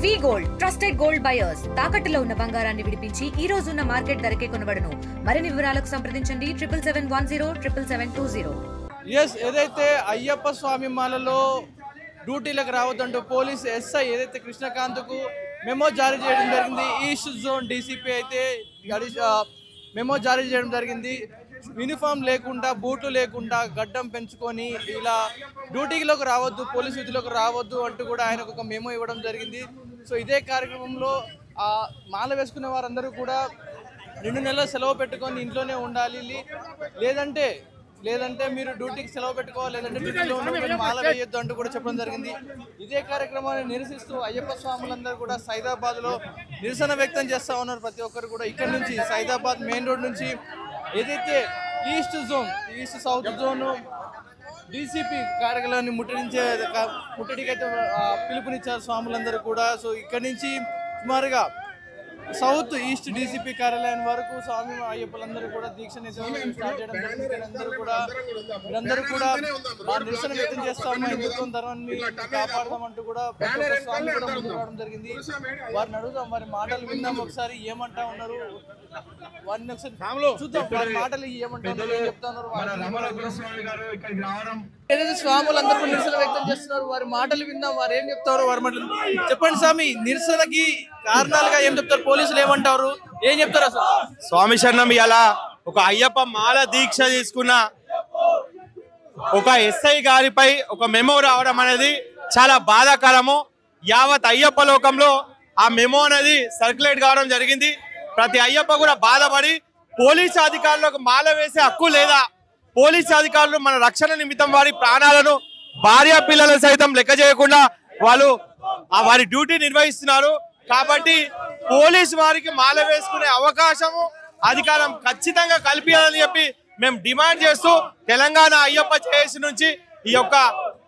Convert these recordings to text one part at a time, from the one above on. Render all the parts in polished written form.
వి gold trusted gold buyers తాకట్టులో ఉన్న బంగారాన్ని విడిపించి ఈ రోజు ఉన్న మార్కెట్ ధరకే కొనబడును. మరిన్ని వివరాలకు సంప్రదించండి 7710772020. ఏదైతే అయ్యప్ప స్వామి మాలలో డ్యూటీలకు రావద్దంటూ పోలీస్ ఎస్ఐ ఏదైతే కృష్ణకాంత్కు మెమో జారీ చేయడం జరిగింది. ఈస్ట్ జోన్ డీసీపీ అయితే మెమో జారీ చేయడం జరిగింది. యూనిఫామ్ లేకుండా, బూట్లు లేకుండా, గడ్డం పెంచుకొని ఇలా డ్యూటీలోకి రావద్దు, పోలీస్ విధిలోకి రావద్దు అంటూ కూడా ఆయనకు ఒక మెమో ఇవ్వడం జరిగింది. సో ఇదే కార్యక్రమంలో మాల వేసుకునే వారందరూ కూడా 2 నెలల సెలవు పెట్టుకొని ఇంట్లోనే ఉండాలి, లేదంటే మీరు డ్యూటీకి సెలవు పెట్టుకోవాలి, లేదంటే డ్యూటీలో ఉన్న మాల వేయొద్దు అంటూ కూడా చెప్పడం జరిగింది. ఇదే కార్యక్రమాన్ని నిరసిస్తూ అయ్యప్ప స్వాములందరూ కూడా సైదాబాద్లో నిరసన వ్యక్తం చేస్తూ ఉన్నారు. ప్రతి ఒక్కరు కూడా ఇక్కడ నుంచి సైదాబాద్ మెయిన్ రోడ్ నుంచి ఏదైతే ఈస్ట్ సౌత్ జోన్ డీసీపీ కార్యాలయాన్ని ముట్టడికైతే పిలుపునిచ్చారు స్వాములందరూ కూడా. సో ఇక్కడ నుంచి సుమారుగా సౌత్ ఈస్ట్ డీసీపీ కార్యాలయం వరకు స్వామి అయ్యప్పలందరూ కూడా దీక్షని స్టార్ట్ చేయడం జరిగింది. వీరందరూ కూడా నిరసన వ్యక్తం చేస్తాము, హిందుత్వం ధర్మాన్ని కాపాడదామంటూ కూడా స్వామి కూడా ముందుకు రావడం జరిగింది. వారిని అడుగుదాం, వారి మాటలు విందాం, ఒకసారి ఏమంటా ఉన్నారు వారిని ఒకసారి చూద్దాం. వారి మాటలు ఏమంటా ఉన్నారు, ఏం చెప్తా ఉన్నారు. ఏదైతే స్వాములందరూ నిరసన వ్యక్తం చేస్తున్నారు, వారి మాటలు విందాం, వారు ఏం చెప్తారు, వారి మాటలు చెప్పండి. స్వామి, నిరసనకి కారణాలుగా ఏం చెప్తారు, పోలీసులు ఏమంటారు, ఏం చెప్తారు అసలు? స్వామి శరణం. ఇలా ఒక అయ్యప్ప మాల దీక్ష తీసుకున్న ఒక ఎస్ఐ గారిపై ఒక మెమో రావడం అనేది చాలా బాధాకరము. యావత్ అయ్యప్ప లోకంలో ఆ మెమో అనేది సర్క్యులేట్ కావడం జరిగింది. ప్రతి అయ్యప్ప కూడా బాధపడి పోలీసు అధికారులకు మాల వేసే హక్కు లేదా, పోలీసు అధికారులు మన రక్షణ నిమిత్తం వారి ప్రాణాలను, భార్య పిల్లలు సైతం లెక్క చేయకుండా వాళ్ళు వారి డ్యూటీ నిర్వహిస్తున్నారు. కాబట్టి పోలీసు వారికి మాల వేసుకునే అవకాశము, అధికారం ఖచ్చితంగా కల్పించాలని చెప్పి మేము డిమాండ్ చేస్తూ తెలంగాణ అయ్యప్ప జేఏసీ నుంచి ఈ యొక్క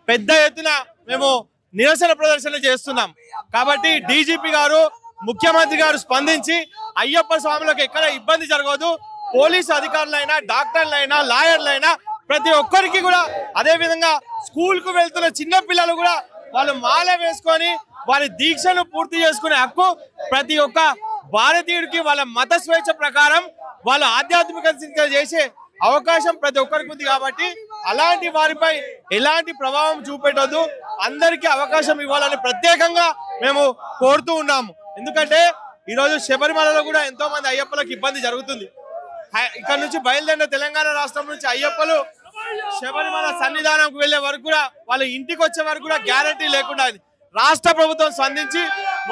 పెద్ద ఎత్తున మేము నిరసన ప్రదర్శన చేస్తున్నాం. కాబట్టి డీజీపీ గారు, ముఖ్యమంత్రి గారు స్పందించి అయ్యప్ప స్వాములకు ఎక్కడ ఇబ్బంది జరగదు, పోలీసు అధికారులైనా, డాక్టర్లైనా, లాయర్లైనా ప్రతి ఒక్కరికి కూడా, అదే విధంగా స్కూల్ కు వెళ్తున్న చిన్న పిల్లలు కూడా వాళ్ళు మాల వేసుకొని వారి దీక్షను పూర్తి చేసుకునే హక్కు ప్రతి ఒక్క భారతీయుడికి వాళ్ళ మత స్వేచ్ఛ ప్రకారం వాళ్ళు ఆధ్యాత్మిక చేసే అవకాశం ప్రతి ఒక్కరికి ఉంది. కాబట్టి అలాంటి వారిపై ఎలాంటి ప్రభావం చూపెట్టొద్దు, అందరికీ అవకాశం ఇవ్వాలని ప్రత్యేకంగా మేము కోరుతూ ఉన్నాము. ఎందుకంటే ఈరోజు శబరిమలలో కూడా ఎంతో మంది అయ్యప్పలకు ఇబ్బంది జరుగుతుంది. ఇక్కడ నుంచి బయలుదేరిన తెలంగాణ రాష్ట్రం నుంచి అయ్యప్పలు శబరిమల సన్నిధానంకు వెళ్లే వరకు కూడా, వాళ్ళ ఇంటికి వచ్చే వరకు కూడా గ్యారంటీ లేకుండా రాష్ట్ర ప్రభుత్వం స్పందించి,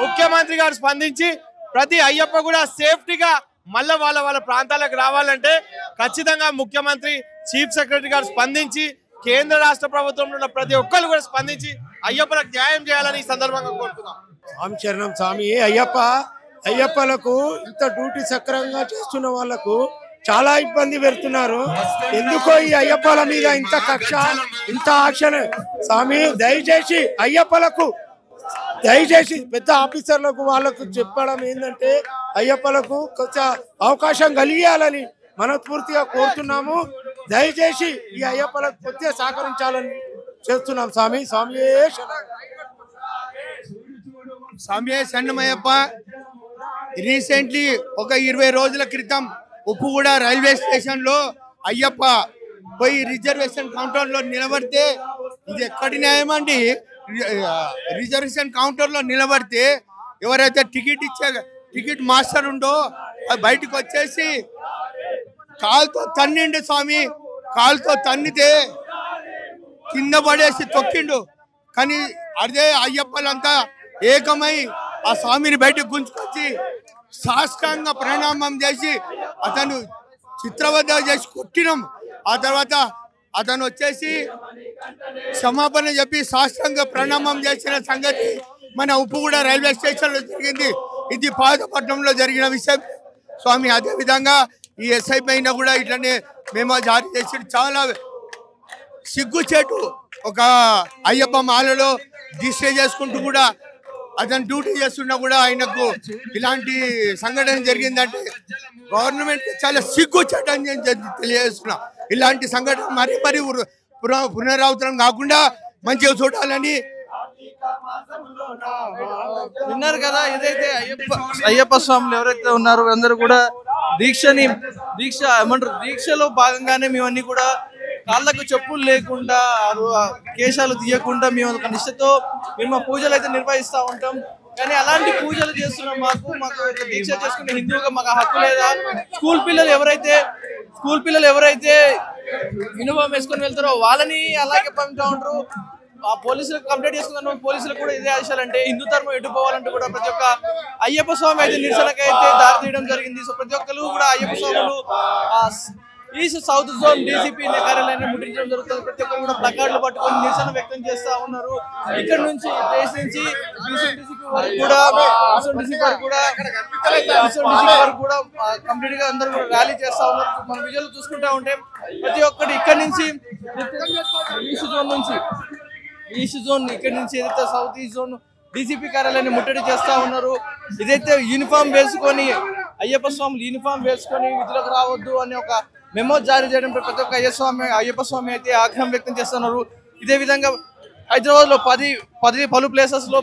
ముఖ్యమంత్రి గారు స్పందించి ప్రతి అయ్యప్ప కూడా సేఫ్టీగా మళ్ళీ వాళ్ళ ప్రాంతాలకు రావాలంటే ఖచ్చితంగా ముఖ్యమంత్రి, చీఫ్ సెక్రటరీ గారు స్పందించి, కేంద్ర రాష్ట్ర ప్రభుత్వంలో ఉన్న ప్రతి ఒక్కరు కూడా స్పందించి అయ్యప్పలకు న్యాయం చేయాలని ఈ సందర్భంగా కోరుతున్నాం. స్వామి చరణం. స్వామి అయ్యప్పలకు ఇంత డ్యూటీ సక్రమంగా చేస్తున్న వాళ్ళకు చాలా ఇబ్బంది పెడుతున్నారు. ఎందుకో ఈ అయ్యప్పల మీద ఇంత కక్ష, ఇంత యాక్షన్. స్వామి దయచేసి అయ్యప్పలకు, దయచేసి పెద్ద ఆఫీసర్లకు వాళ్ళకు చెప్పడం ఏంటంటే అయ్యప్పలకు కొంచెం అవకాశం కలిగియాలని మనస్ఫూర్తిగా కోరుతున్నాము. దయచేసి ఈ అయ్యప్పలకు కొద్దిగా సహకరించాలని చేస్తున్నాం. స్వామి శరణమయ్యప్ప. రీసెంట్లీ ఒక 20 రోజుల క్రితం ఉప్పుగూడ రైల్వే స్టేషన్ లో అయ్యప్ప పోయి రిజర్వేషన్ కౌంటర్ లో నిలబడితే, ఇది ఎక్కడి న్యాయం అండి? రిజర్వేషన్ కౌంటర్ లో నిలబడితే ఎవరైతే టికెట్ మాస్టర్ ఉందో బయటకు వచ్చేసి కాలుతో తన్నిండు. స్వామి కాలుతో తన్నితే కింద పడేసి తొక్కిండు. కానీ అదే అయ్యప్పలంతా ఏకమై ఆ స్వామిని బయటకు గుంజుకొచ్చి సాష్టాంగ ప్రణామం చేసి అతను చిత్రవద చేసి కొట్టినాం. ఆ తర్వాత అతను వచ్చేసి క్షమాపణ చెప్పి సాష్టాంగ ప్రణామం చేసిన సంగతి మన ఉప్పుగూడ రైల్వే స్టేషన్ లో జరిగింది. ఇది పాతపట్నంలో జరిగిన విషయం. స్వామి అదేవిధంగా ఈ ఎస్ఐ పైన కూడా ఇట్లనే మేము జారీ చేసి చాలా సిగ్గుచేటు. ఒక అయ్యప్ప మాలలో దీక్ష చేసుకుంటూ కూడా అతను డ్యూటీ చేస్తున్నా కూడా ఆయనకు ఇలాంటి సంఘటన జరిగిందంటే గవర్నమెంట్ చాలా సిగ్గుచేటు అని తెలియజేస్తున్నా. ఇలాంటి సంఘటన మరీ పునరావృతం కాకుండా మంచిగా చూడాలని విన్నారు కదా, ఏదైతే అయ్యప్ప స్వాములు ఎవరైతే ఉన్నారో అందరూ కూడా దీక్ష ఏమంటారు, దీక్షలో భాగంగానే మేమన్నీ కూడా కాళ్ళకు చెప్పులు లేకుండా కేశాలు తీయకుండా మేము ఒక నిష్ఠతో మేము మా పూజలు అయితే నిర్వహిస్తూ ఉంటాం. కానీ అలాంటి పూజలు చేస్తున్నాం, మాకు దీక్ష చేసుకునే హిందువుగా మాకు హక్కు లేదా? స్కూల్ పిల్లలు ఎవరైతే యూనిఫామ్ వేసుకొని వెళ్తారో వాళ్ళని అలాగే పంపుతా ఉంటారు. ఆ పోలీసులకు కంప్లైంట్ చేసుకున్నాను, పోలీసులకు కూడా ఇదే ఆదేశాలు. అంటే హిందూ ధర్మం ఎటుపోవాలంటే కూడా ప్రతి ఒక్క అయ్యప్ప స్వామి అయితే నిరసనకి అయితే దారి తీయడం జరిగింది. సో ప్రతి ఒక్కరు కూడా అయ్యప్ప స్వాములు ఈస్ట్ సౌత్ జోన్ డీసీపీ కార్యాలయాన్ని ముట్టించడం జరుగుతుంది. ప్రతి ఒక్కరు కూడా ప్లకార్డులు పట్టుకొని నిరసన వ్యక్తం చేస్తా ఉన్నారు. ఇక్కడ నుంచి దేశ్ నుంచి డీసీపీ వరకు కూడా కంప్లీట్ గా అందరూ కూడా ర్యాలీ చేస్తా ఉన్నారు. మన విజువల్ చూసుకుంటా ఉంటే ప్రతి ఒక్కటి ఇక్కడ నుంచి ఈస్ట్ జోన్ ఇక్కడ నుంచి ఏదైతే సౌత్ ఈస్ట్ జోన్ డీసీపీ కార్యాలయాన్ని ముట్టడి చేస్తా ఉన్నారు. ఇదైతే యూనిఫామ్ వేసుకొని అయ్యప్ప స్వాములు యూనిఫామ్ వేసుకొని విధులకు రావద్దు అని ఒక మెమో జారీ చేయడంపై ప్రతి ఒక్క అయ్యప్ప స్వామి అయితే ఆగ్రహం వ్యక్తం చేస్తున్నారు. ఇదే విధంగా హైదరాబాద్ లో పలు ప్లేసెస్ లో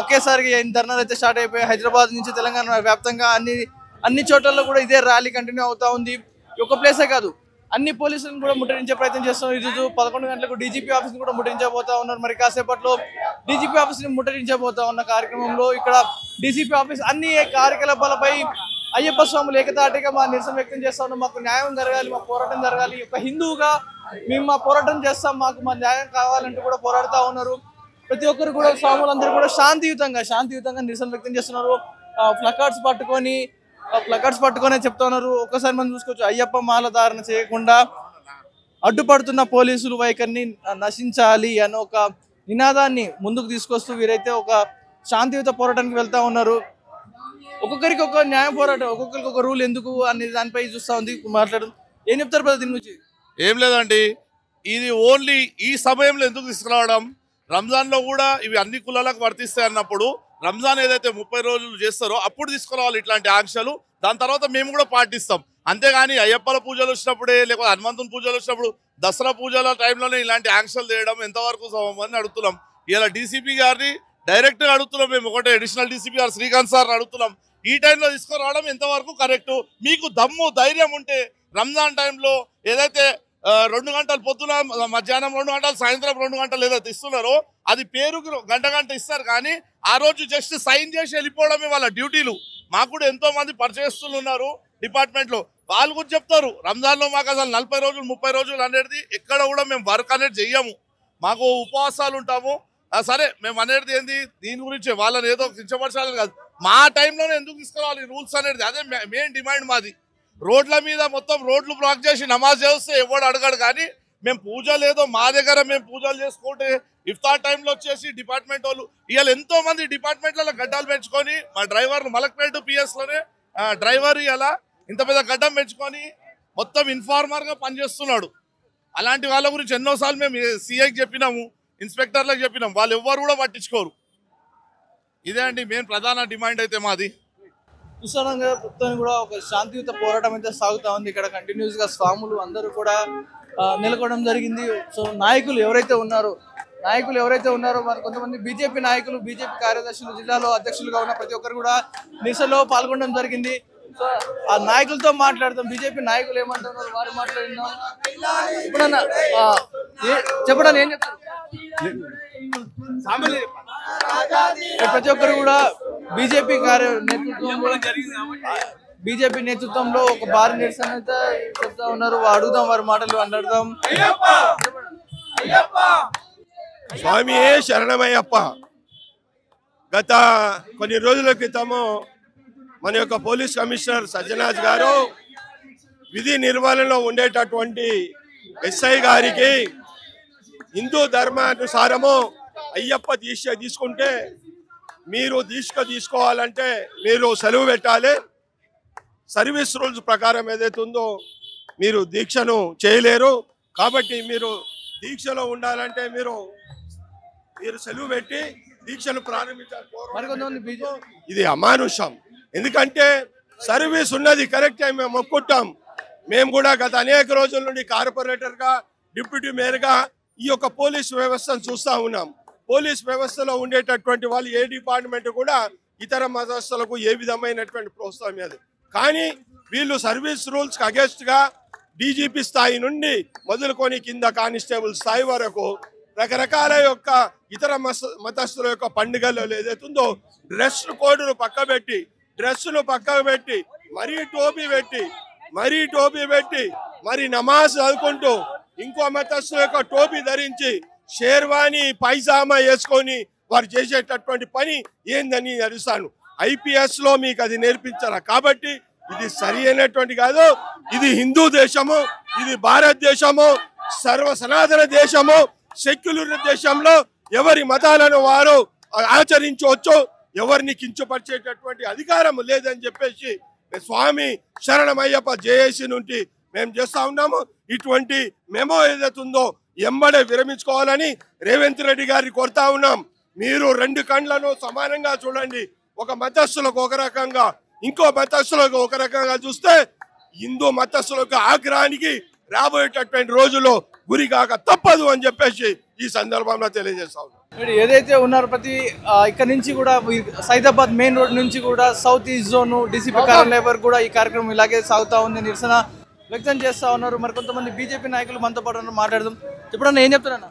ఒకేసారి ధర్నాలు అయితే స్టార్ట్ అయిపోయాయి. హైదరాబాద్ నుంచి తెలంగాణ వ్యాప్తంగా అన్ని చోట్ల కూడా ఇదే ర్యాలీ కంటిన్యూ అవుతా ఉంది. ఒక ప్లేసే కాదు, అన్ని పోలీసులను కూడా ముట్టడించే ప్రయత్నం చేస్తున్నారు. ఈరోజు 11 గంటలకు డీజీపీ ఆఫీస్ కూడా ముట్టడించబోతా ఉన్నారు. మరి కాసేపట్లో డీజీపీ ఆఫీస్ ని ముట్టడించబోతా ఉన్న కార్యక్రమంలో ఇక్కడ డీజీపీ ఆఫీస్ అన్ని కార్యకలాపాలపై అయ్యప్ప స్వాములు ఏకతాటిగా మా నిరసన వ్యక్తం చేస్తా ఉన్నాం. మాకు న్యాయం జరగాలి, మా పోరాటం జరగాలి. ఒక హిందువుగా మేము మా పోరాటం చేస్తాం, మాకు మా న్యాయం కావాలంటూ కూడా పోరాడుతూ ఉన్నారు. ప్రతి ఒక్కరు కూడా స్వాములందరూ కూడా శాంతియుతంగా నిరసన వ్యక్తం చేస్తున్నారు. ప్లకార్డ్స్ పట్టుకొని చెప్తా ఉన్నారు. ఒక్కసారి మనం చూసుకోవచ్చు, అయ్యప్ప మాల ధారణ చేయకుండా అడ్డుపడుతున్న పోలీసులు వైఖరిని నశించాలి అనే ఒక నినాదాన్ని ముందుకు తీసుకొస్తూ వీరైతే ఒక శాంతియుత పోరాటానికి వెళ్తా ఉన్నారు. ఒక్కొక్కరికి ఒక న్యాయ పోరాటం, ఒక్కొక్కరికి ఒక రూల్ ఎందుకు అనే దానిపై చూస్తా ఉంది మాట్లాడడం. ఏం చెప్తారు బ్రదర్ దీని గురించి? ఏం లేదండి, ఇది ఓన్లీ ఈ సమయంలో ఎందుకు తీసుకురావడం, రంజాన్లో కూడా ఇవి అన్ని కులాలకు వర్తిస్తాయి అన్నప్పుడు రంజాన్ ఏదైతే 30 రోజులు చేస్తారో అప్పుడు తీసుకురావాలి ఇట్లాంటి ఆంక్షలు. దాని తర్వాత మేము కూడా పాటిస్తాం. అంతేగాని అయ్యప్పల పూజలు వచ్చినప్పుడే, లేకపోతే హనుమంతుని పూజలు వచ్చినప్పుడు, దసరా పూజల టైంలోనే ఇలాంటి ఆంక్షలు చేయడం ఎంతవరకు సమని అడుగుతున్నాం. ఇలా డీసీపీ గారిని డైరెక్ట్గా అడుగుతున్నాం. మేము ఒకటే అడిషనల్ డీసీపీ గారు శ్రీకాంత్ సార్ని అడుగుతున్నాం, ఈ టైంలో తీసుకురావడం ఎంతవరకు కరెక్టు? మీకు దమ్ము ధైర్యం ఉంటే రంజాన్ టైంలో ఏదైతే 2 గంటలు పొద్దున, మధ్యాహ్నం 2 గంటలు, సాయంత్రం 2 గంటలు ఏదైతే ఇస్తున్నారో అది పేరుకు గంట ఇస్తారు. కానీ ఆ రోజు జస్ట్ సైన్ చేసి వెళ్ళిపోవడమే వాళ్ళ డ్యూటీలు. మాకు కూడా ఎంతో మంది పరిచయస్తులు ఉన్నారు డిపార్ట్మెంట్లో, వాళ్ళు కూడా చెప్తారు రంజాన్లో మాకు అసలు 40 రోజులు 30 రోజులు అనేది ఎక్కడ కూడా మేము వర్క్ అనేది చెయ్యము. మాకు ఉపవాసాలు ఉంటాము. సరే, మేము అనేది ఏంది దీని గురించి వాళ్ళని ఏదో కించపరచాలని కాదు, మా టైంలోనే ఎందుకు తీసుకురావాలి రూల్స్ అనేది, అదే మెయిన్ డిమాండ్ మాది. రోడ్ల మీద మొత్తం రోడ్లు బ్లాక్ చేసి నమాజ్ చేస్తే ఎవడు అడగడు. కానీ మేము పూజలు ఏదో మా దగ్గర మేము పూజలు చేసుకుంటే ఇఫ్తార్ టైంలో వచ్చేసి డిపార్ట్మెంట్ వాళ్ళు ఇవాళ ఎంతో మంది డిపార్ట్మెంట్లలో గడ్డాలు పెంచుకొని, మా డ్రైవర్లు మలక్పేట పిఎస్లోనే డ్రైవర్ ఇలా ఇంత పెద్ద గడ్డం పెంచుకొని మొత్తం ఇన్ఫార్మర్గా పనిచేస్తున్నాడు. అలాంటి వాళ్ళ గురించి ఎన్నోసార్లు మేము సిఐకి చెప్పినాము, ఇన్స్పెక్టర్లకు చెప్పినాం, వాళ్ళు ఎవ్వరు కూడా పట్టించుకోరు. ఇదే అండి మెయిన్ ప్రధాన డిమాండ్ అయితే మాది. చూసానంగా కూడా ఒక శాంతియుత పోరాటం అయితే సాగుతా ఉంది. ఇక్కడ కంటిన్యూస్ గా స్వాములు అందరూ కూడా నెలకొనడం జరిగింది. సో నాయకులు ఎవరైతే ఉన్నారో మరి కొంతమంది బీజేపీ నాయకులు, బీజేపీ కార్యదర్శులు, జిల్లాలో అధ్యక్షులుగా ఉన్న ప్రతి ఒక్కరు కూడా నిరసనలో పాల్గొనడం జరిగింది. సో ఆ నాయకులతో మాట్లాడతాం, బీజేపీ నాయకులు ఏమంటున్నారు వారు మాట్లాడినాం. ఇప్పుడన్నా చెప్పడానికి ఏం చెప్తారు? ప్రతి ఒక్కరు కూడా బీజేపీ నేతృత్వంలో ఒక భారీ నిరసన అయితే చెప్తా ఉన్నారు. అడుగుదాం వారి మాటలు అడుగుదాం. స్వామి శరణమయ్యప్ప. గత కొన్ని రోజుల క్రితము మన యొక్క పోలీస్ కమిషనర్ సజ్జనాజ్ గారు విధి నిర్వహణలో ఉండేటటువంటి ఎస్ఐ గారికి హిందూ ధర్మానుసారము అయ్యప్ప దీక్ష తీసుకుంటే మీరు తీసుకోవాలంటే మీరు సెలవు పెట్టాలి, సర్వీస్ రూల్స్ ప్రకారం ఏదైతే ఉందో మీరు దీక్షను చేయలేరు. కాబట్టి మీరు దీక్షలో ఉండాలంటే మీరు సెలవు పెట్టి దీక్షను ప్రారంభించాలి. ఇది అమానుషం. ఎందుకంటే సర్వీస్ ఉన్నది కరెక్ట్ మేము ఒప్పుకుంటాం. మేము కూడా గత అనేక రోజుల నుండి కార్పొరేటర్గా, డిప్యూటీ మేయర్గా ఈ యొక్క పోలీస్ వ్యవస్థను చూస్తూ ఉన్నాం. పోలీస్ వ్యవస్థలో ఉండేటటువంటి వాళ్ళు ఏ డిపార్ట్మెంట్ కూడా ఇతర మతస్థులకు ఏ విధమైనటువంటి ప్రోత్సాహం లేదు. కానీ వీళ్ళు సర్వీస్ రూల్స్ కి అగేన్స్ట్ గా డీజీపీ స్థాయి నుండి మొదలుకొని కింద కానిస్టేబుల్ స్థాయి వరకు రకరకాల యొక్క ఇతర మతస్థుల యొక్క పండుగల్లో ఏదైతుందో డ్రెస్ కోడ్ను పక్కకు పెట్టి మరీ టోపీ పెట్టి మరి నమాజ్ చదువుకుంటూ ఇంకో మతస్థుల యొక్క టోపీ ధరించి షేర్వాణి పైజామా వేసుకొని వారు చేసేటటువంటి పని ఏందని అడుగుతాను. ఐపీఎస్ లో మీకు అది నేర్పించారా? కాబట్టి ఇది సరి అయినటువంటి కాదు. ఇది హిందూ దేశము, ఇది భారతదేశము, సర్వ సనాతన దేశము. సెక్యులర్ దేశంలో ఎవరి మతాలను వారు ఆచరించవచ్చు, ఎవరిని కించపరిచేటటువంటి అధికారం లేదని చెప్పేసి స్వామి శరణమయ్యప్ప జేఏసీ నుండి మేము చేస్తా ఉన్నాము. ఇటువంటి మెమో ఏదైతుందో ఎంబడే విరమించుకోవాలని రేవంత్ రెడ్డి గారిని కోరుతా ఉన్నాం. మీరు రెండు కండ్లను సమానంగా చూడండి. ఒక మతస్థులకు ఒక రకంగా, ఇంకో మతస్థులకు ఒక రకంగా చూస్తే హిందూ మతస్థులకు ఆగ్రహానికి రాబోయేటటువంటి రోజుల్లో గురి కాక తప్పదు అని చెప్పేసి ఈ సందర్భంలో తెలియజేస్తా ఉన్నాం. ఏదైతే ఉన్నారో ప్రతి ఇక్కడ నుంచి కూడా సైదాబాద్ మెయిన్ రోడ్ నుంచి కూడా సౌత్ ఈస్ట్ జోన్ డీసీపీ కార్యాలయం వరకు కూడా ఈ కార్యక్రమం ఇలాగే సాగుతా ఉంది. నిరసన వ్యక్తం చేస్తా ఉన్నారు. మరి కొంతమంది బీజేపీ నాయకులు మనతో పాటు మాట్లాడదాం. ఇప్పుడు ఏం చెప్తున్నా?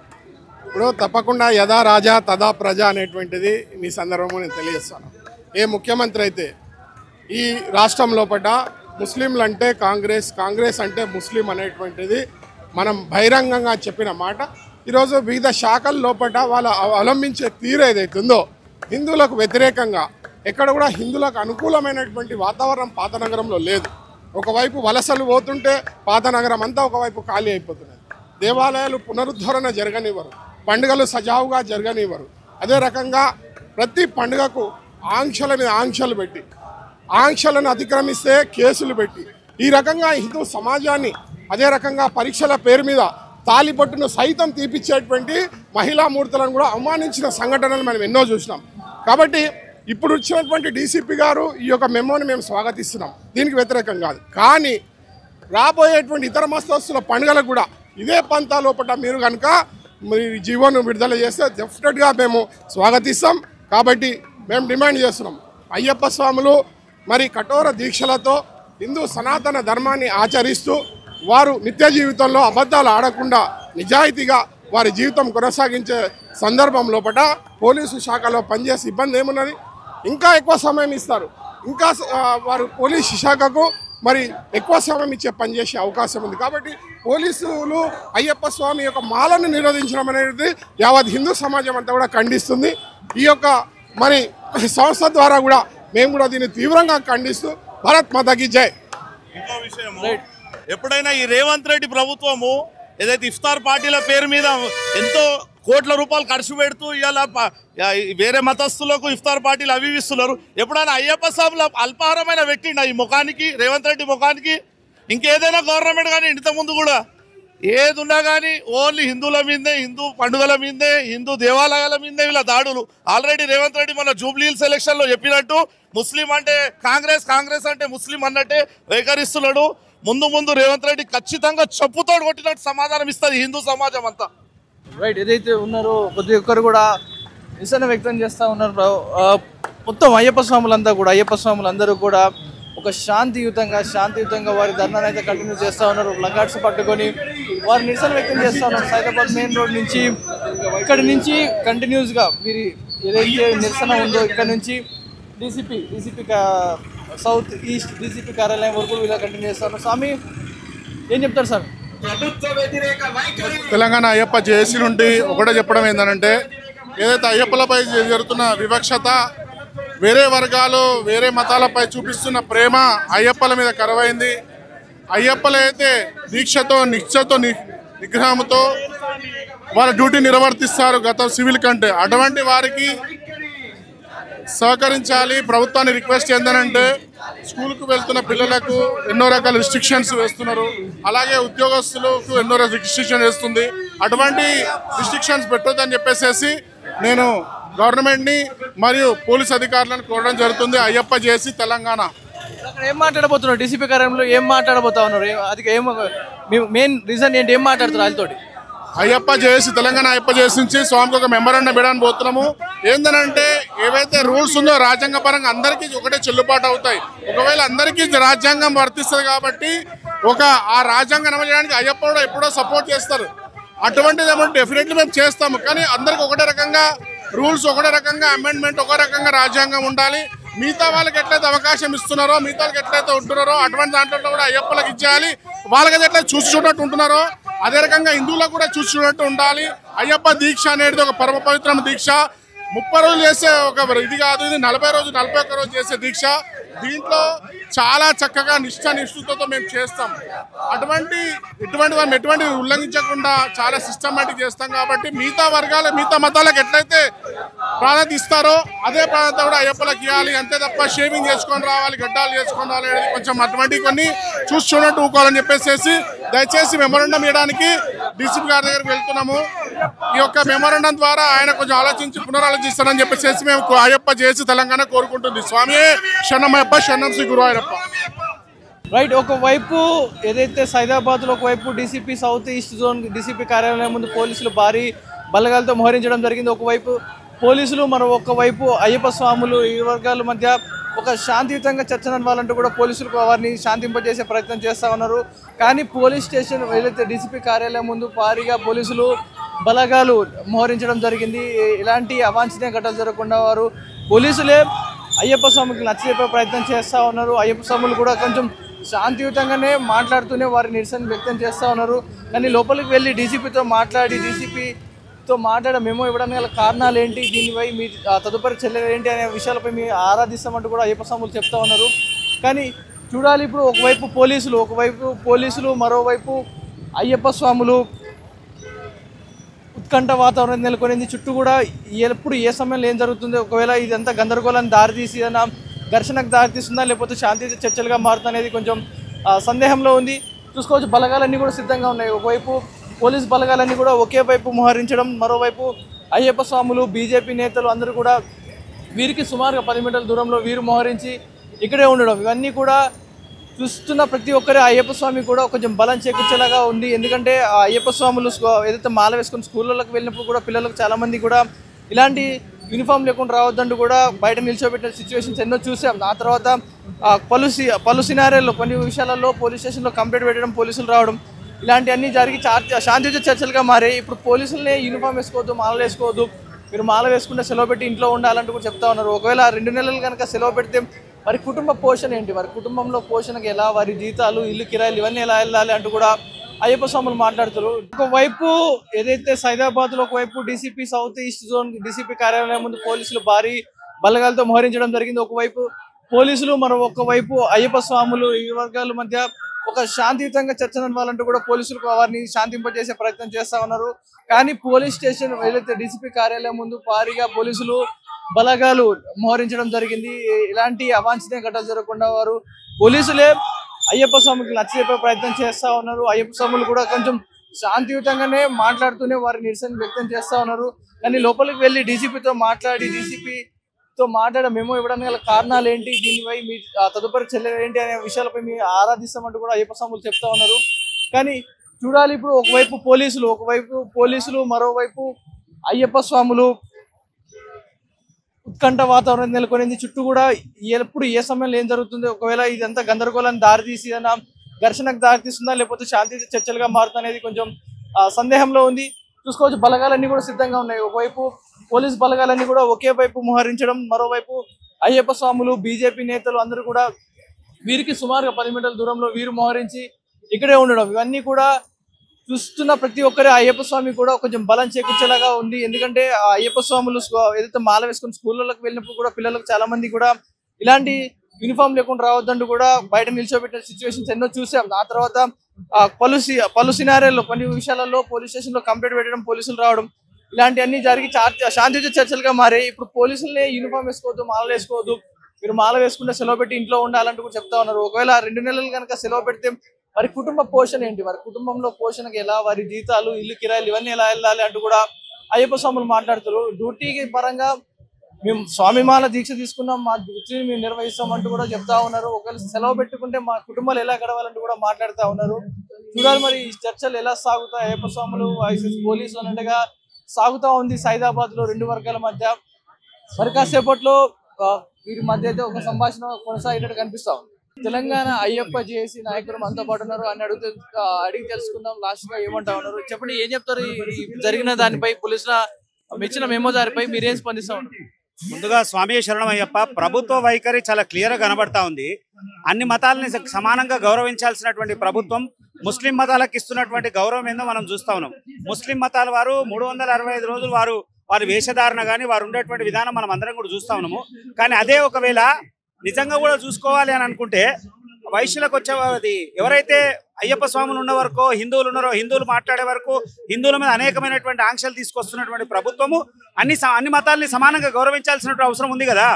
ఇప్పుడు తప్పకుండా యథా రాజా తదా ప్రజ అనేటువంటిది ఈ సందర్భంలో నేను తెలియజేస్తాను. ఏ ముఖ్యమంత్రి అయితే ఈ రాష్ట్రం లోపల ముస్లింలు అంటే కాంగ్రెస్ అంటే ముస్లిం అనేటువంటిది మనం బహిరంగంగా చెప్పిన మాట. ఈరోజు వివిధ శాఖల లోపల వాళ్ళు అవలంబించే తీరు ఏదైతుందో హిందువులకు వ్యతిరేకంగా ఎక్కడ కూడా హిందువులకు అనుకూలమైనటువంటి వాతావరణం పాత నగరంలో లేదు. ఒకవైపు వలసలు పోతుంటే పాత నగరం అంతా ఒకవైపు ఖాళీ అయిపోతున్నది. దేవాలయాలు పునరుద్ధరణ జరగనివ్వరు, పండుగలు సజావుగా జరగనివ్వరు. అదే రకంగా ప్రతి పండుగకు ఆంక్షల మీద ఆంక్షలు పెట్టి, ఆంక్షలను అతిక్రమిస్తే కేసులు పెట్టి, ఈ రకంగా హిందూ సమాజాన్ని అదే రకంగా పరీక్షల పేరు మీద తాలిపట్టును సైతం తీపిచ్చేటువంటి మహిళా మూర్తులను కూడా అవమానించిన సంఘటనలు మనం ఎన్నో చూసినాం. కాబట్టి ఇప్పుడు వచ్చినటువంటి డీసీపీ గారు ఈ యొక్క మెమోని మేము స్వాగతిస్తున్నాం, దీనికి వ్యతిరేకం కాదు. కానీ రాబోయేటువంటి ఇతర మతస్థుల పండుగలకు కూడా ఇదే పంతా లోపల మీరు కనుక మీ జీవోను విడుదల చేస్తే డెఫినెట్గా మేము స్వాగతిస్తాం. కాబట్టి మేము డిమాండ్ చేస్తున్నాం, అయ్యప్ప స్వాములు మరి కఠోర దీక్షలతో హిందూ సనాతన ధర్మాన్ని ఆచరిస్తూ వారు నిత్య జీవితంలో అబద్ధాలు ఆడకుండా నిజాయితీగా వారి జీవితం కొనసాగించే సందర్భం లోపల పోలీసు శాఖలో పనిచేసే ఇబ్బంది ఏమున్నది? ఇంకా ఎక్కువ సమయం ఇస్తారు, ఇంకా వారు పోలీసు శాఖకు మరి ఎక్కువ సమయం ఇచ్చే పనిచేసే అవకాశం ఉంది. కాబట్టి పోలీసులు అయ్యప్ప స్వామి యొక్క మాలను నిరోధించడం అనేది యావత్ హిందూ సమాజం అంతా కూడా ఖండిస్తుంది. ఈ యొక్క మరి సంస్థ ద్వారా కూడా మేము కూడా దీన్ని తీవ్రంగా ఖండిస్తూ భారత్ మాతాకి జై. ఇంకో విషయం, ఎప్పుడైనా ఈ రేవంత్ రెడ్డి ప్రభుత్వము ఏదైతే ఇఫ్తార్ పార్టీల పేరు మీద ఎంతో కోట్ల రూపాయలు ఖర్చు పెడుతూ ఇవాళ వేరే మతస్థులకు ఇఫ్తార్ పార్టీలు అవి ఇస్తున్నారు. ఎప్పుడైనా అయ్యప్ప స్వాముల అల్పాహారమైన పెట్టిండ ఈ ముఖానికి, రేవంత్ రెడ్డి ముఖానికి? ఇంకేదైనా గవర్నమెంట్ కానీ ఇంతకుముందు కూడా ఏది ఉన్నా కానీ ఓన్లీ హిందువుల మీదే, హిందూ పండుగల మీదే, హిందూ దేవాలయాల మీదే వీళ్ళ దాడులు. ఆల్రెడీ రేవంత్ రెడ్డి మన జూబ్లీ హిల్స్ ఎలక్షన్లో చెప్పినట్టు ముస్లిం అంటే కాంగ్రెస్ అంటే ముస్లిం అన్నట్టే వైఖరిస్తున్నాడు. ముందు రేవంత్ రెడ్డి ఖచ్చితంగా చెప్పుతో కొట్టినట్టు సమాధానం ఇస్తుంది హిందూ సమాజం అంతా. రైట్, ఏదైతే ఉన్నారో ప్రతి ఒక్కరు కూడా నిరసన వ్యక్తం చేస్తూ ఉన్నారు. మొత్తం అయ్యప్ప స్వాములందరూ కూడా ఒక శాంతియుతంగా వారి ధర్నాన్ని అయితే కంటిన్యూ చేస్తూ ఉన్నారు. ప్లకార్డ్స్ పట్టుకొని వారు నిరసన వ్యక్తం చేస్తూ ఉన్నారు. సైదాబాద్ మెయిన్ రోడ్ నుంచి ఇక్కడి నుంచి కంటిన్యూస్గా వీరి ఏదైతే నిరసన ఉందో ఇక్కడ నుంచి డీసీపీ సౌత్ ఈస్ట్ డీసీపీ కార్యాలయం వరకు ఇలా కంటిన్యూ చేస్తారు. స్వామి ఏం చెప్తారు సార్? తెలంగాణ అయ్యప్ప జేఏసీ నుండి ఒకటే చెప్పడం ఏంటంటే, ఏదైతే అయ్యప్పలపై జరుగుతున్న వివక్షత, వేరే వర్గాలు వేరే మతాలపై చూపిస్తున్న ప్రేమ అయ్యప్పల మీద కరువైంది. అయ్యప్పలు అయితే దీక్షతో నిగ్రహంతో వాళ్ళ డ్యూటీ నిర్వర్తిస్తారు గత సివిల్ కంటే. అటువంటి వారికి సహకరించాలి. ప్రభుత్వాన్ని రిక్వెస్ట్ ఏంటంటే, స్కూల్కు వెళ్తున్న పిల్లలకు ఎన్నో రకాల రిస్ట్రిక్షన్స్ వేస్తున్నారు, అలాగే ఉద్యోగస్తులకు ఎన్నో రిస్ట్రిక్షన్ వేస్తుంది. అటువంటి రిస్ట్రిక్షన్స్ పెట్టొద్దని చెప్పేసి నేను గవర్నమెంట్ని మరియు పోలీస్ అధికారులను కోరడం జరుగుతుంది. అయ్యప్ప జేఏసీ తెలంగాణ. ఏం మాట్లాడబోతున్నారు? డీసీపీ కార్యాలయంలో ఏం మాట్లాడబోతా ఉన్నారు? అది మెయిన్ రీజన్ ఏంటి? ఏం మాట్లాడుతున్నారు వాళ్ళతోటి? అయ్యప్ప జేసి తెలంగాణ అయ్యప్ప జేసి నుంచి స్వామికి ఒక మెమరాండం ఇవ్వడానికి పోతున్నాము. ఏంటంటే ఏవైతే రూల్స్ ఉందో రాజ్యాంగ పరంగా అందరికీ ఒకటే చెల్లుబాటు అవుతాయి. ఒకవేళ అందరికీ రాజ్యాంగం వర్తిస్తుంది కాబట్టి ఆ రాజ్యాంగం అమలు చేయడానికి అయ్యప్ప కూడా ఎప్పుడో సపోర్ట్ చేస్తారు. అటువంటిది ఏమంటే డెఫినెట్లీ మేము చేస్తాము. కానీ అందరికి ఒకటే రకంగా రూల్స్, ఒకటే రకంగా అమెండ్మెంట్, ఒక రకంగా రాజ్యాంగం ఉండాలి. మిగతా వాళ్ళకి ఎట్లయితే అవకాశం ఇస్తున్నారో, మిగతా వాళ్ళకి ఎట్లయితే ఉంటున్నారో అటువంటి దాంట్లో కూడా అయ్యప్పలకు ఇచ్చేయాలి. వాళ్ళకైతే ఎట్లా చూసి చూడట్టు ఉంటున్నారో అదే రకంగా హిందువులకు కూడా చూసి చూడట్టు ఉండాలి. అయ్యప్ప దీక్ష అనేది ఒక పరమ పవిత్రమైన దీక్ష. 30 రోజులు చేసే ఒక ఇది కాదు, ఇది 40 రోజు 41 రోజు చేసే దీక్ష. దీంట్లో చాలా చక్కగా నిష్ఠతో మేము చేస్తాం. ఎటువంటి ఉల్లంఘించకుండా చాలా సిస్టమేటిక్ చేస్తాం. కాబట్టి మిగతా వర్గాలు, మిగతా మతాలకు ఎట్లయితే ప్రాధాన్యత ఇస్తారో అదే ప్రాధాన్యత కూడా అయ్యప్పలకు ఇవ్వాలి. అంతే తప్ప షేవింగ్ చేసుకొని రావాలి, గడ్డాలు చేసుకొని రావాలి అనేది కొంచెం అటువంటి కొన్ని చూసి చూడట్టు ఊకోవాలని చెప్పేసి దయచేసి మెమోరాండం ఇవ్వడానికి డీసీపీ గారి దగ్గరికి వెళ్తున్నాము. ఈ యొక్క మెమోరాండం ద్వారా ఆయన కొంచెం ఆలోచించి పునరాలోచిస్తారని చెప్పేసి మేము అయ్యప్ప చేసి తెలంగాణ కోరుకుంటుంది. స్వామి శరణమయ్యప్ప, శరణం శ్రీ గురు అయ్యప్ప. రైట్, ఒకవైపు ఏదైతే సైదాబాద్లో ఒకవైపు DCP south east zone DCP కార్యాలయం ముందు పోలీసులు భారీ బలగాలతో మోహరించడం జరిగింది. ఒకవైపు పోలీసులు, మరొకవైపు అయ్యప్ప స్వాములు, ఈ వర్గాల మధ్య ఒక శాంతియుతంగా చర్చ నడవాలంటూ కూడా పోలీసులు వారిని శాంతింపజేసే ప్రయత్నం చేస్తూ ఉన్నారు. కానీ పోలీస్ స్టేషన్ ఏదైతే డీసీపీ కార్యాలయం ముందు భారీగా పోలీసులు బలగాలు మోహరించడం జరిగింది. ఇలాంటి అవాంఛనీయ ఘటనలు జరగకుండా వారు పోలీసులే అయ్యప్ప స్వామికి నచ్చజెప్పే ప్రయత్నం చేస్తూ ఉన్నారు. అయ్యప్ప స్వాములు కూడా కొంచెం శాంతియుతంగానే మాట్లాడుతూనే వారి నిరసన వ్యక్తం చేస్తూ ఉన్నారు. కానీ లోపలికి వెళ్ళి డీసీపీతో మాట్లాడే మెమో ఇవ్వడానికి గల కారణాలు ఏంటి, దీనిపై మీ తదుపరి చర్యలు ఏంటి అనే విషయాలపై మేము ఆరాధిస్తామంటూ కూడా అయ్యప్ప స్వాములు చెప్తా ఉన్నారు. కానీ చూడాలి, ఇప్పుడు ఒకవైపు పోలీసులు మరోవైపు అయ్యప్ప స్వాములు ఉత్కంఠ వాతావరణం నెలకొనింది. చుట్టూ కూడా ఎప్పుడు ఏ సమయంలో ఏం జరుగుతుందో, ఒకవేళ ఇదంతా గందరగోళాన్ని దారితీసి ఏదైనా ఘర్షణకు దారితీస్తుందా లేకపోతే శాంతి చర్చలుగా మారుతుంది అనేది కొంచెం సందేహంలో ఉంది. చూసుకోవచ్చు, బలగాలన్నీ కూడా సిద్ధంగా ఉన్నాయి. ఒకవైపు పోలీస్ బలగాలన్నీ కూడా ఒకే వైపు మోహరించడం, మరోవైపు అయ్యప్ప స్వాములు, బీజేపీ నేతలు అందరూ కూడా వీరికి సుమారుగా 10 మీటర్ల దూరంలో వీరు మోహరించి ఇక్కడే ఉండడం, ఇవన్నీ కూడా చూస్తున్న ప్రతి ఒక్కరి అయ్యప్ప స్వామి కూడా కొంచెం బలం చేకూర్చేలాగా ఉంది. ఎందుకంటే ఆ అయ్యప్ప స్వాములు ఏదైతే మాల వేసుకుని స్కూళ్ళలోకి వెళ్ళినప్పుడు కూడా పిల్లలకు చాలామంది కూడా ఇలాంటి యూనిఫామ్ లేకుండా రావద్దంటూ కూడా బయట నిల్చోబెట్టిన సిచ్యువేషన్స్ ఎన్నో చూసాం. ఆ తర్వాత పలు సినారియోలో కొన్ని విషయాలలో పోలీస్ స్టేషన్లో కంప్లైంట్ పెట్టడం, పోలీసులు రావడం, ఇలాంటివన్నీ జరిగి శాంతియుత చర్చలుగా మారాయి. ఇప్పుడు పోలీసులనే యూనిఫామ్ వేసుకోవద్దు, మాలలు వేసుకోవద్దు, మీరు మాల వేసుకుంటే సెలవు పెట్టి ఇంట్లో ఉండాలంటూ కూడా చెప్తా ఉన్నారు. ఒకవేళ 2 నెలలు కనుక సెలవు పెడితే వారి కుటుంబ పోషణ ఏంటి, వారి కుటుంబంలో పోషణకు ఎలా, వారి జీతాలు, ఇల్లు కిరాయిలు ఇవన్నీ ఎలా వెళ్ళాలి అంటూ కూడా అయ్యప్ప స్వాములు మాట్లాడుతారు. ఒకవైపు ఏదైతే సైదాబాద్లో ఒకవైపు DCP south east zone DCP కార్యాలయం ముందు పోలీసులు భారీ బలగాలతో మోహరించడం జరిగింది. ఒకవైపు పోలీసులు, మరొకవైపు అయ్యప్ప స్వాములు, ఈ వర్గాల మధ్య ఒక శాంతియుతంగా చర్చ నడవాలంటూ కూడా పోలీసులు వారిని శాంతింపజేసే ప్రయత్నం చేస్తూ ఉన్నారు. కానీ పోలీస్ స్టేషన్ ఏదైతే డీసీపీ కార్యాలయం ముందు భారీగా పోలీసులు బలగాలు మోహరించడం జరిగింది. ఇలాంటి అవాంఛనీయ ఘటనలు జరగకుండా వారు పోలీసులే అయ్యప్ప స్వామికి నచ్చజెప్పే ప్రయత్నం చేస్తూ ఉన్నారు. అయ్యప్ప స్వాములు కూడా కొంచెం శాంతియుతంగానే మాట్లాడుతూనే వారి నిరసన వ్యక్తం చేస్తూ ఉన్నారు. కానీ లోపలికి వెళ్ళి డీసీపీతో మాట్లాడే మెమో ఇవ్వడానికి గల కారణాలు ఏంటి, దీనిపై మీ తదుపరి చర్యలు ఏంటి అనే విషయాలపై మేము ఆరాధిస్తామంటూ కూడా అయ్యప్ప స్వాములు చెప్తా ఉన్నారు. కానీ చూడాలి, ఇప్పుడు ఒకవైపు పోలీసులు మరోవైపు అయ్యప్ప స్వాములు ఉత్కంఠ వాతావరణం నెలకొనింది. చుట్టూ కూడా ఎప్పుడు ఏ సమయంలో ఏం జరుగుతుందో, ఒకవేళ ఇదంతా గందరగోళాన్ని దారితీసి ఏదైనా ఘర్షణకు దారితీస్తుందా లేకపోతే శాంతి చర్చలుగా మారుతుంది అనేది కొంచెం సందేహంలో ఉంది. చూసుకోవచ్చు, బలగాలన్నీ కూడా సిద్ధంగా ఉన్నాయి. ఒకవైపు పోలీస్ బలగాలన్నీ కూడా ఒకే వైపు మోహరించడం, మరోవైపు అయ్యప్ప స్వాములు, బీజేపీ నేతలు అందరూ కూడా వీరికి సుమారుగా 10 మీటర్ల దూరంలో వీరు మోహరించి ఇక్కడే ఉండడం, ఇవన్నీ కూడా చూస్తున్న ప్రతి ఒక్కరి అయ్యప్ప స్వామి కూడా కొంచెం బలం చేకూర్చేలాగా ఉంది. ఎందుకంటే ఆ అయ్యప్ప స్వాములు ఏదైతే మాల వేసుకుని స్కూళ్ళలోకి వెళ్ళినప్పుడు కూడా పిల్లలకు చాలామంది కూడా ఇలాంటి యూనిఫామ్ లేకుండా రావద్దంటూ కూడా బయట నిల్చోబెట్టిన సిచ్యువేషన్స్ ఎన్నో చూసాం. ఆ తర్వాత పలు సినారియోలో కొన్ని విషయాలలో పోలీస్ స్టేషన్లో కంప్లైంట్ పెట్టడం, పోలీసులు రావడం, ఇలాంటివన్నీ జరిగి శాంతియుత చర్చలుగా మారాయి. ఇప్పుడు పోలీసులనే యూనిఫామ్ వేసుకోవద్దు, మాలలు వేసుకోవద్దు, మీరు మాల వేసుకుంటే సెలవు పెట్టి ఇంట్లో ఉండాలంటూ కూడా చెప్తా ఉన్నారు. ఒకవేళ 2 నెలలు కనుక సెలవు పెడితే వారి కుటుంబ పోషణ ఏంటి, వారి కుటుంబంలో పోషణకు ఎలా, వారి జీతాలు, ఇల్లు కిరాయిలు ఇవన్నీ ఎలా వెళ్ళాలి అంటూ కూడా అయ్యప్ప స్వాములు మాట్లాడుతారు. డ్యూటీకి పరంగా మేము స్వామిమాల దీక్ష తీసుకున్నాం, మా డ్యూటీని మేము నిర్వహిస్తామంటూ కూడా చెప్తా ఉన్నారు. ఒకవేళ సెలవు పెట్టుకుంటే మా కుటుంబాలు ఎలా గడవాలంటూ కూడా మాట్లాడుతూ ఉన్నారు. చూడాలి మరి ఈ చర్చలు ఎలా సాగుతాయి. అయ్యప్ప స్వాములు వర్సెస్ పోలీసులు అన్నట్టుగా సాగుతా ఉంది సైదాబాద్ లో 2 వర్గాల మధ్య. మరి కాసేపట్లో వీరి మధ్య అయితే ఒక సంభాషణ కొనసాగేటట్టు కనిపిస్తా ఉంది. తెలంగాణ అయ్యప్ప జేఏసీ నాయకులు మనతో పాటు ఉన్నారు అని అడిగి తెలుసుకుందాం. లాస్ట్ గా ఏమంటా ఉన్నారు చెప్పండి, ఏం చెప్తారు ఈ జరిగిన దానిపై, పోలీసుల ఇచ్చిన మెమో దానిపై మీరేం స్పందిస్తా ఉన్నారు? ముందుగా స్వామి శరణమయ్యప్ప, ప్రభుత్వ వైఖరి చాలా క్లియర్ గా కనబడతా ఉంది. అన్ని మతాలని సమానంగా గౌరవించాల్సినటువంటి ప్రభుత్వం ముస్లిం మతాలకు ఇస్తున్నటువంటి గౌరవం ఏందో మనం చూస్తా ఉన్నాం. ముస్లిం మతాల వారు 365 రోజులు వారి వేషధారణ కానీ వారు ఉండేటువంటి విధానం మనం అందరం కూడా చూస్తా ఉన్నాము. కానీ అదే ఒకవేళ నిజంగా కూడా చూసుకోవాలి అని అనుకుంటే వైశ్యులకు వచ్చేది ఎవరైతే అయ్యప్ప స్వాములు ఉన్న వరకు హిందువులు ఉన్నారో, హిందువులు మాట్లాడే వరకు హిందువుల మీద అనేకమైనటువంటి ఆంక్షలు తీసుకొస్తున్నటువంటి ప్రభుత్వము అన్ని మతాలని సమానంగా గౌరవించాల్సినటువంటి అవసరం ఉంది కదా.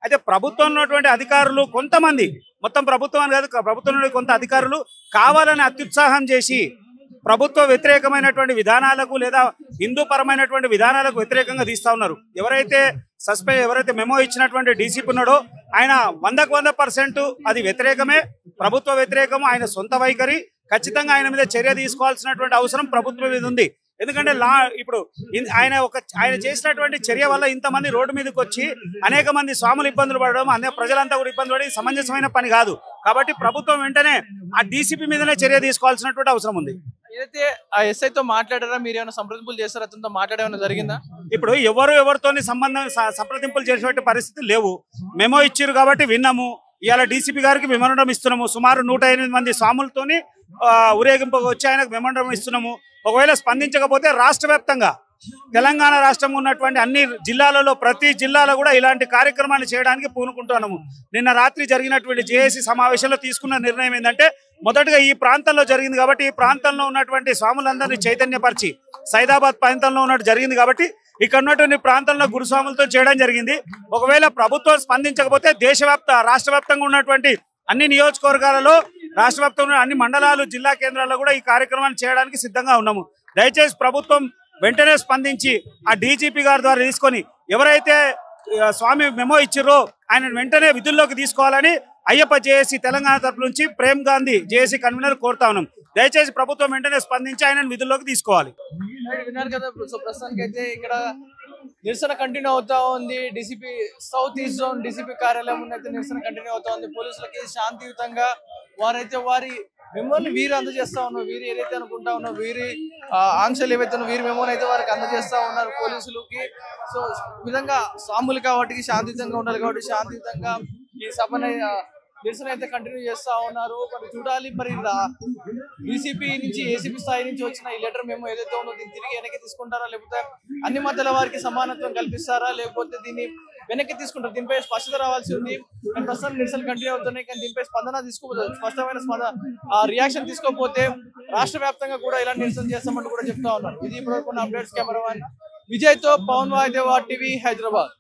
అయితే ప్రభుత్వంలో ఉన్నటువంటి అధికారులు కొంతమంది, మొత్తం ప్రభుత్వం అని కాదు, ప్రభుత్వంలో కొంత అధికారులు కావాలని అత్యుత్సాహం చేసి ప్రభుత్వ వ్యతిరేకమైనటువంటి విధానాలకు లేదా హిందూ పరమైనటువంటి విధానాలకు వ్యతిరేకంగా తీస్తా ఉన్నారు. ఎవరైతే మెమో ఇచ్చినటువంటి డీసీపీ ఉన్నాడో ఆయన 100% అది వ్యతిరేకమే, ప్రభుత్వ వ్యతిరేకము, ఆయన సొంత వైఖరి. ఖచ్చితంగా ఆయన మీద చర్య తీసుకోవాల్సినటువంటి అవసరం ప్రభుత్వం మీద ఉంది. ఎందుకంటే ఇప్పుడు ఆయన చేసినటువంటి చర్య వల్ల ఇంతమంది రోడ్డు మీదకి వచ్చి అనేక మంది స్వాములు ఇబ్బందులు పడడం, అనే ప్రజలంతా కూడా ఇబ్బంది పడి సమంజసమైన పని కాదు. కాబట్టి ప్రభుత్వం వెంటనే ఆ డీసీపీ మీదనే చర్య తీసుకోవాల్సినటువంటి అవసరం ఉంది. ఏదైతే ఆ ఎస్ఐతో మాట్లాడారా, మీరు ఏమైనా సంప్రదింపులు చేస్తారా, అతనితో మాట్లాడేమైనా జరిగిందా? ఇప్పుడు ఎవరితో సంప్రదింపులు చేసేటువంటి పరిస్థితి లేవు. మెమో ఇచ్చారు కాబట్టి విన్నాము. ఇవాళ డీసీపీ గారికి మెమోరాండం ఇస్తున్నాము. సుమారు 108 మంది స్వాములతోని ఊరేగింపుగా వచ్చి ఆయనకు మెమోరాండం ఇస్తున్నాము. ఒకవేళ స్పందించకపోతే రాష్ట్ర వ్యాప్తంగా తెలంగాణ రాష్ట్రం ఉన్నటువంటి అన్ని జిల్లాలలో ప్రతి జిల్లాలో కూడా ఇలాంటి కార్యక్రమాలు చేయడానికి పూనుకుంటున్నాము. నిన్న రాత్రి జరిగినటువంటి జేఏసీ సమావేశంలో తీసుకున్న నిర్ణయం ఏంటంటే, మొదటగా ఈ ప్రాంతంలో జరిగింది కాబట్టి ఈ ప్రాంతంలో ఉన్నటువంటి స్వాములందరినీ చైతన్యపరిచి సైదాబాద్ ప్రాంతంలో ఉన్నట్టు జరిగింది కాబట్టి ఇక్కడ ఉన్నటువంటి ప్రాంతంలో గురుస్వాములతో చేయడం జరిగింది. ఒకవేళ ప్రభుత్వం స్పందించకపోతే రాష్ట్ర వ్యాప్తంగా ఉన్నటువంటి అన్ని నియోజకవర్గాలలో, రాష్ట్ర వ్యాప్తంగా అన్ని మండలాలు, జిల్లా కేంద్రాల్లో కూడా ఈ కార్యక్రమాన్ని చేయడానికి సిద్ధంగా ఉన్నాము. దయచేసి ప్రభుత్వం వెంటనే స్పందించి ఆ డీజీపీ గారి ద్వారా తీసుకొని ఎవరైతే స్వామి మెమో ఇచ్చిర్రో ఆయన వెంటనే విధుల్లోకి తీసుకోవాలని అయ్యప్ప జేఏసీ తెలంగాణ తరపు నుంచి ప్రేమ్ గాంధీ జేఏసీ కన్వీనర్ కోరుతా ఉన్నాం. దయచేసి ప్రభుత్వం వెంటనే స్పందించి ఆయనను విధుల్లోకి తీసుకోవాలి. విన్నారు కదా, ప్రస్తుతానికి అయితే ఇక్కడ నిరసన కంటిన్యూ అవుతా ఉంది. DCP south east zone DCP కార్యాలయం అయితే నిరసన కంటిన్యూ అవుతా ఉంది. పోలీసులకి శాంతియుతంగా వారి మెమోని వీరు అందజేస్తా ఉన్నారు. వీరు ఏదైతే అనుకుంటా ఉన్నారు, వీరి ఆంక్షలు ఏవైతే ఉన్నాయో వీరి మెమోని అయితే వారికి అందజేస్తా ఉన్నారు పోలీసులకి. సో ఈ విధంగా స్వాములు కాబట్టి శాంతియుతంగా ఉండాలి కాబట్టి శాంతియుతంగా ఈ సభని నిరసన అయితే కంటిన్యూ చేస్తా ఉన్నారు. మరి చూడాలి, మరి డీసీపీ నుంచి ఏసీపీ స్థాయి నుంచి వచ్చిన ఈ లెటర్ మేము ఏదైతే ఉందో దీన్ని తిరిగి వెనక్కి తీసుకుంటారా, లేకపోతే అన్ని మధ్యల వారికి సమానత్వం కల్పిస్తారా, లేకపోతే దీన్ని వెనక్కి తీసుకుంటారు? దీనిపై స్పష్టత రావాల్సి ఉంది. ప్రస్తుతం నిరసన కంటిన్యూ అవుతున్నాయి, కానీ దీనిపై స్పష్టమైన రియాక్షన్ తీసుకోకపోతే రాష్ట్ర వ్యాప్తంగా కూడా ఇలాంటి నిరసన చేస్తామంటూ కూడా చెప్తా ఉన్నారు. ఇది ఇప్పటివరకు అప్డేట్స్. కెమెరామెన్ విజయ్తో పవన్ వాయిదేవా, TV Hyderabad.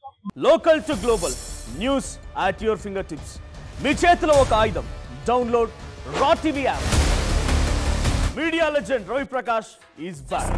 Local to global news at your finger tips. మీ చేతిలో ఒక ఆయుధం. Download Raw TV app. Media legend Ravi Prakash is back.